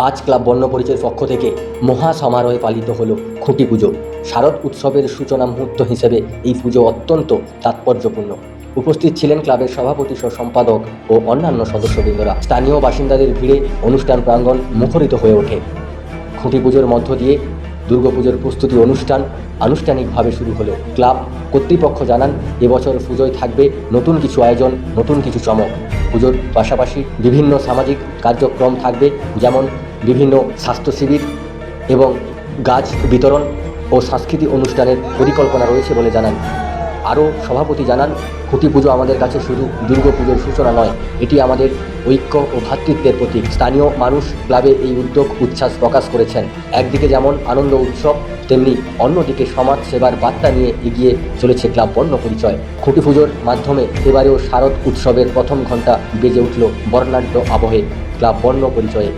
আজ ক্লাব বর্ণ পরিচয়ের পক্ষ থেকে মহা সমারোহে পালিত হলো খুঁটি পুজো। শারদ উৎসবের সূচনা মুহূর্ত হিসেবে এই পুজো অত্যন্ত তাৎপর্যপূর্ণ। উপস্থিত ছিলেন ক্লাবের সভাপতি সহ সম্পাদক ও অন্যান্য সদস্যবৃন্দরা। স্থানীয় বাসিন্দাদের ভিড়ে অনুষ্ঠান প্রাঙ্গণ মুখরিত হয়ে ওঠে। খুঁটি পুজোর মধ্য দিয়ে দুর্গাপুজোর প্রস্তুতি অনুষ্ঠান আনুষ্ঠানিকভাবে শুরু হলো। ক্লাব কর্তৃপক্ষ জানান, এবছর পুজোয় থাকবে নতুন কিছু আয়োজন, নতুন কিছু চমক। পুজোর পাশাপাশি বিভিন্ন সামাজিক কার্যক্রম থাকবে, যেমন বিভিন্ন স্বাস্থ্য শিবির এবং গাছ বিতরণ ও সাংস্কৃতিক অনুষ্ঠানের পরিকল্পনা রয়েছে বলে জানান। আরও সভাপতি জানান, খুঁটি পুজো আমাদের কাছে শুধু দুর্গাপুজোর সূচনা নয়, এটি আমাদের ঐক্য ও ভ্রাতৃত্বের প্রতীক। স্থানীয় মানুষ ক্লাবে এই উদ্যোগ উচ্ছ্বাস প্রকাশ করেছেন। একদিকে যেমন আনন্দ উৎসব, তেমনি অন্যদিকে সমাজ সেবার বার্তা নিয়ে এগিয়ে চলেছে ক্লাব বর্ণ পরিচয়। খুঁটি পুজোর মাধ্যমে এবারেও শারদ উৎসবের প্রথম ঘণ্টা বেজে উঠল বর্ণাঢ্য আবহে ক্লাব বর্ণ পরিচয়ে।